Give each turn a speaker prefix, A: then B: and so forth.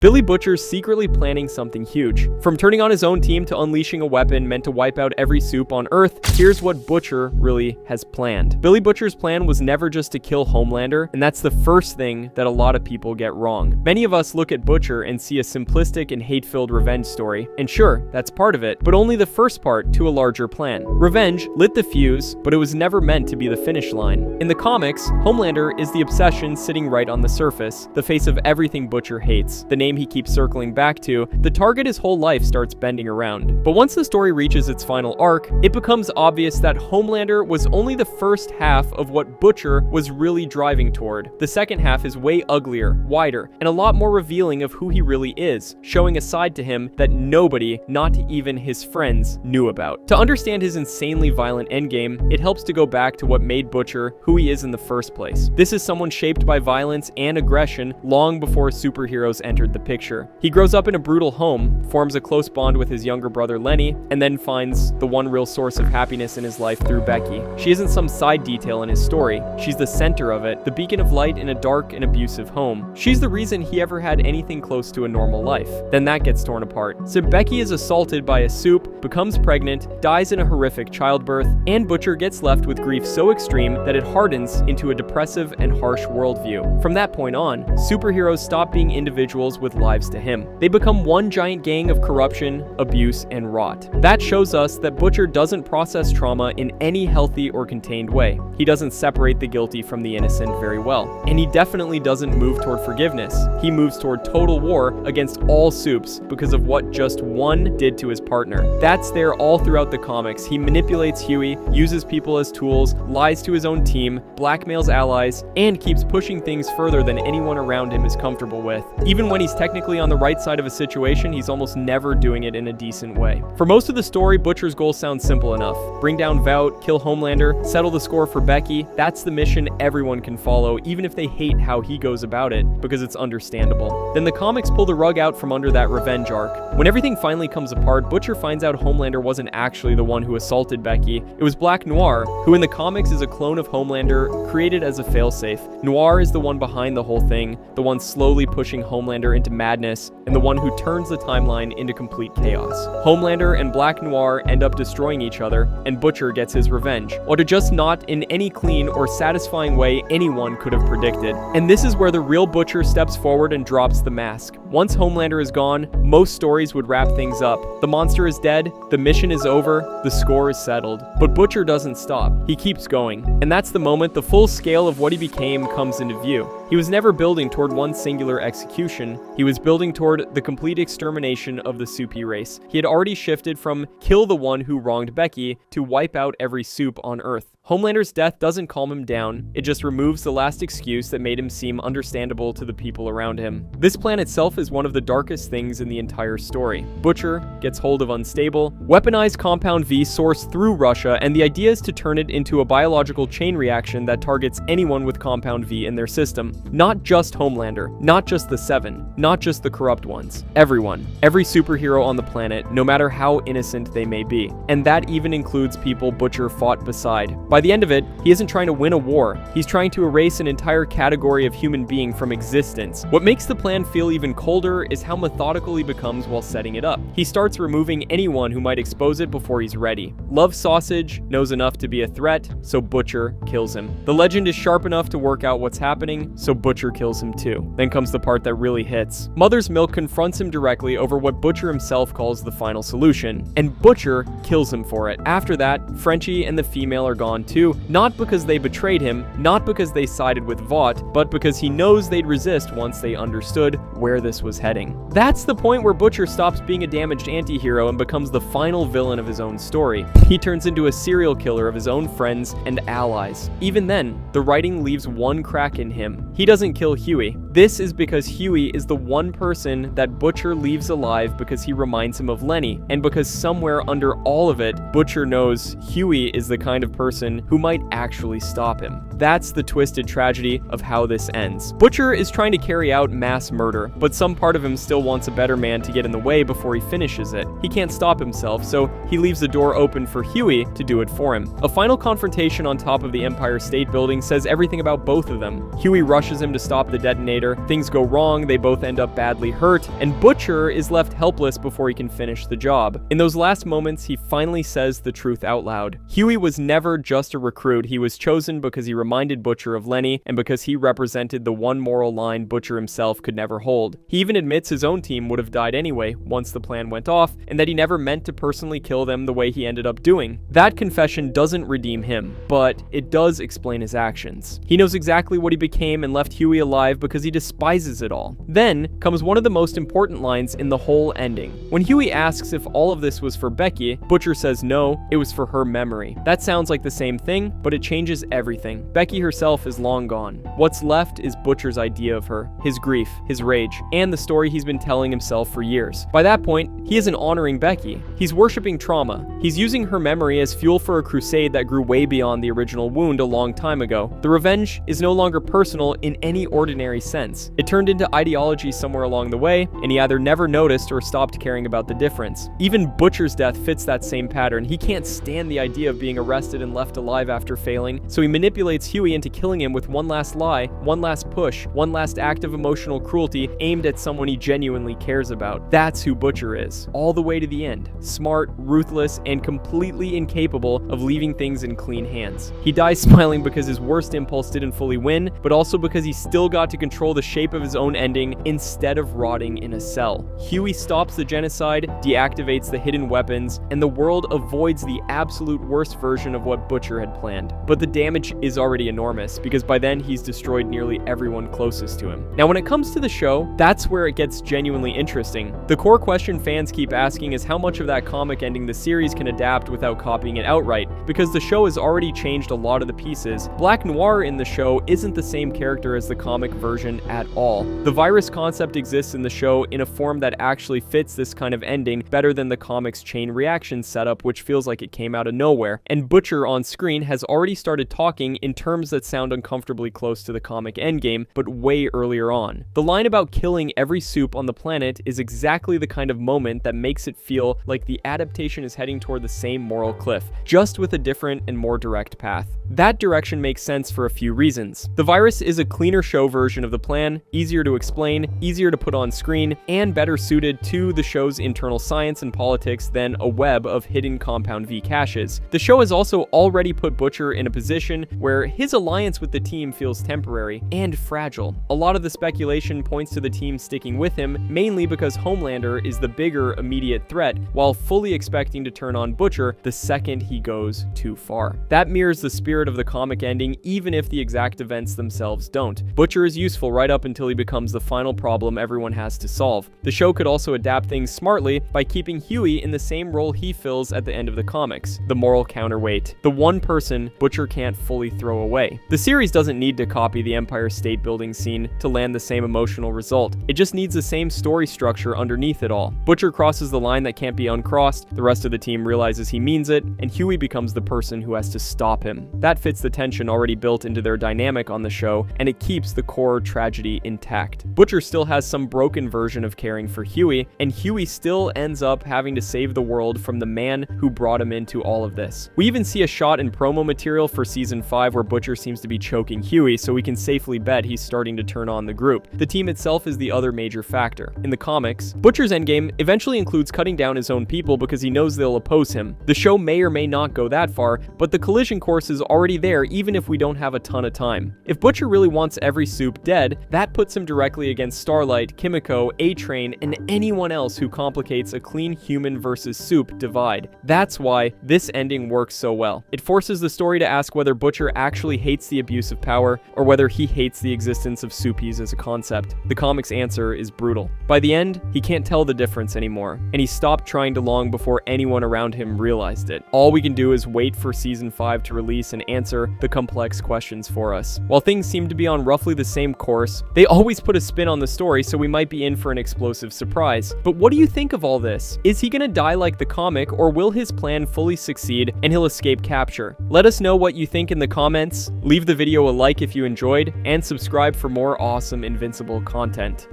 A: Billy Butcher's secretly planning something huge. From turning on his own team to unleashing a weapon meant to wipe out every supe on Earth, here's what Butcher really has planned. Billy Butcher's plan was never just to kill Homelander, and that's the first thing that a lot of people get wrong. Many of us look at Butcher and see a simplistic and hate-filled revenge story, and sure, that's part of it, but only the first part to a larger plan. Revenge lit the fuse, but it was never meant to be the finish line. In the comics, Homelander is the obsession sitting right on the surface, the face of everything Butcher hates, the name he keeps circling back to, the target his whole life starts bending around. But once the story reaches its final arc, it becomes obvious that Homelander was only the first half of what Butcher was really driving toward. The second half is way uglier, wider, and a lot more revealing of who he really is, showing a side to him that nobody, not even his friends, knew about. To understand his insanely violent endgame, it helps to go back to what made Butcher who he is in the first place. This is someone shaped by violence and aggression long before superheroes entered the picture. He grows up in a brutal home, forms a close bond with his younger brother Lenny, and then finds the one real source of happiness in his life through Becky. She isn't some side detail in his story. She's the center of it, the beacon of light in a dark and abusive home. She's the reason he ever had anything close to a normal life. Then that gets torn apart. So Becky is assaulted by a supe, becomes pregnant, dies in a horrific childbirth, and Butcher gets left with grief so extreme that it hardens into a depressive and harsh worldview. From that point on, superheroes stop being individuals with lives to him. They become one giant gang of corruption, abuse, and rot. That shows us that Butcher doesn't process trauma in any healthy or contained way. He doesn't separate the guilty from the innocent very well. And he definitely doesn't move toward forgiveness. He moves toward total war against all supes because of what just one did to his partner. That's there all throughout the comics. He manipulates Huey, uses people as tools, lies to his own team, blackmails allies, and keeps pushing things further than anyone around him is comfortable with. Even when he's technically on the right side of a situation, he's almost never doing it in a decent way. For most of the story, Butcher's goal sounds simple enough. Bring down Vought, kill Homelander, settle the score for Becky. That's the mission everyone can follow, even if they hate how he goes about it, because it's understandable. Then the comics pull the rug out from under that revenge arc. When everything finally comes apart, Butcher finds out Homelander wasn't actually the one who assaulted Becky. It was Black Noir, who in the comics is a clone of Homelander, created as a failsafe. Noir is the one behind the whole thing, the one slowly pushing Homelander into madness, and the one who turns the timeline into complete chaos. Homelander and Black Noir end up destroying each other, and Butcher gets his revenge, or to just not in any clean or satisfying way anyone could have predicted. And this is where the real Butcher steps forward and drops the mask. Once Homelander is gone, most stories would wrap things up. The monster is dead, the mission is over, the score is settled. But Butcher doesn't stop. He keeps going. And that's the moment the full scale of what he became comes into view. He was never building toward one singular execution. He was building toward the complete extermination of the supe race. He had already shifted from kill the one who wronged Becky to wipe out every supe on Earth. Homelander's death doesn't calm him down, it just removes the last excuse that made him seem understandable to the people around him. This plan itself is one of the darkest things in the entire story. Butcher gets hold of unstable, weaponized Compound V sourced through Russia, and the idea is to turn it into a biological chain reaction that targets anyone with Compound V in their system. Not just Homelander, not just the Seven, not just the corrupt ones. Everyone. Every superhero on the planet, no matter how innocent they may be. And that even includes people Butcher fought beside. By the end of it, he isn't trying to win a war. He's trying to erase an entire category of human being from existence. What makes the plan feel even colder is how methodical he becomes while setting it up. He starts removing anyone who might expose it before he's ready. Love Sausage knows enough to be a threat, so Butcher kills him. The Legend is sharp enough to work out what's happening, so Butcher kills him too. Then comes the part that really hits. Mother's Milk confronts him directly over what Butcher himself calls the final solution, and Butcher kills him for it. After that, Frenchie and the female are gone too, not because they betrayed him, not because they sided with Vought, but because he knows they'd resist once they understood where this was heading. That's the point where Butcher stops being a damaged anti-hero and becomes the final villain of his own story. He turns into a serial killer of his own friends and allies. Even then, the writing leaves one crack in him. He doesn't kill Huey. This is because Huey is the one person that Butcher leaves alive because he reminds him of Lenny, and because somewhere under all of it, Butcher knows Huey is the kind of person who might actually stop him. That's the twisted tragedy of how this ends. Butcher is trying to carry out mass murder, but some part of him still wants a better man to get in the way before he finishes it. He can't stop himself, so he leaves the door open for Huey to do it for him. A final confrontation on top of the Empire State Building says everything about both of them. Huey rushes him to stop the detonator later, things go wrong, they both end up badly hurt, and Butcher is left helpless before he can finish the job. In those last moments, he finally says the truth out loud. Huey was never just a recruit. He was chosen because he reminded Butcher of Lenny, and because he represented the one moral line Butcher himself could never hold. He even admits his own team would have died anyway once the plan went off, and that he never meant to personally kill them the way he ended up doing. That confession doesn't redeem him, but it does explain his actions. He knows exactly what he became and left Huey alive because he despises it all. Then comes one of the most important lines in the whole ending. When Huey asks if all of this was for Becky, Butcher says no, it was for her memory. That sounds like the same thing, but it changes everything. Becky herself is long gone. What's left is Butcher's idea of her, his grief, his rage, and the story he's been telling himself for years. By that point, he isn't honoring Becky. He's worshipping trauma. He's using her memory as fuel for a crusade that grew way beyond the original wound a long time ago. The revenge is no longer personal in any ordinary sense. It turned into ideology somewhere along the way, and he either never noticed or stopped caring about the difference. Even Butcher's death fits that same pattern. He can't stand the idea of being arrested and left alive after failing, so he manipulates Huey into killing him with one last lie, one last push, one last act of emotional cruelty aimed at someone he genuinely cares about. That's who Butcher is, all the way to the end. Smart, ruthless, and completely incapable of leaving things in clean hands. He dies smiling because his worst impulse didn't fully win, but also because he still got to control the shape of his own ending instead of rotting in a cell. Huey stops the genocide, deactivates the hidden weapons, and the world avoids the absolute worst version of what Butcher had planned. But the damage is already enormous, because by then he's destroyed nearly everyone closest to him. Now when it comes to the show, that's where it gets genuinely interesting. The core question fans keep asking is how much of that comic ending the series can adapt without copying it outright, because the show has already changed a lot of the pieces. Black Noir in the show isn't the same character as the comic version at all. The virus concept exists in the show in a form that actually fits this kind of ending better than the comic's chain reaction setup, which feels like it came out of nowhere. And Butcher on screen has already started talking in terms that sound uncomfortably close to the comic endgame, but way earlier on. The line about killing every supe on the planet is exactly the kind of moment that makes it feel like the adaptation is heading toward the same moral cliff, just with a different and more direct path. That direction makes sense for a few reasons. The virus is a cleaner show version of the plan, easier to explain, easier to put on screen, and better suited to the show's internal science and politics than a web of hidden Compound V caches. The show has also already put Butcher in a position where his alliance with the team feels temporary and fragile. A lot of the speculation points to the team sticking with him, mainly because Homelander is the bigger immediate threat, while fully expecting to turn on Butcher the second he goes too far. That mirrors the spirit of the comic ending, even if the exact events themselves don't. Butcher is useful right up until he becomes the final problem everyone has to solve. The show could also adapt things smartly by keeping Huey in the same role he fills at the end of the comics, the moral counterweight, the one person Butcher can't fully throw away. The series doesn't need to copy the Empire State Building scene to land the same emotional result. It just needs the same story structure underneath it all. Butcher crosses the line that can't be uncrossed, the rest of the team realizes he means it, and Huey becomes the person who has to stop him. That fits the tension already built into their dynamic on the show, and it keeps the core tragedy intact. Butcher still has some broken version of caring for Huey, and Huey still ends up having to save the world from the man who brought him into all of this. We even see a shot in promo material for season 5 where Butcher seems to be choking Huey, so we can safely bet he's starting to turn on the group. The team itself is the other major factor. In the comics, Butcher's endgame eventually includes cutting down his own people because he knows they'll oppose him. The show may or may not go that far, but the collision course is already there even if we don't have a ton of time. If Butcher really wants every supe dead, that puts him directly against Starlight, Kimiko, A-Train, and anyone else who complicates a clean human versus supe divide. That's why this ending works so well. It forces the story to ask whether Butcher actually hates the abuse of power or whether he hates the existence of supes as a concept. The comic's answer is brutal. By the end, he can't tell the difference anymore, and he stopped trying to long before anyone around him realized it. All we can do is wait for season 5 to release and answer the complex questions for us. While things seem to be on roughly the same course, they always put a spin on the story, so we might be in for an explosive surprise. But what do you think of all this? Is he gonna die like the comic, or will his plan fully succeed and he'll escape capture? Let us know what you think in the comments, leave the video a like if you enjoyed, and subscribe for more awesome Invincible content.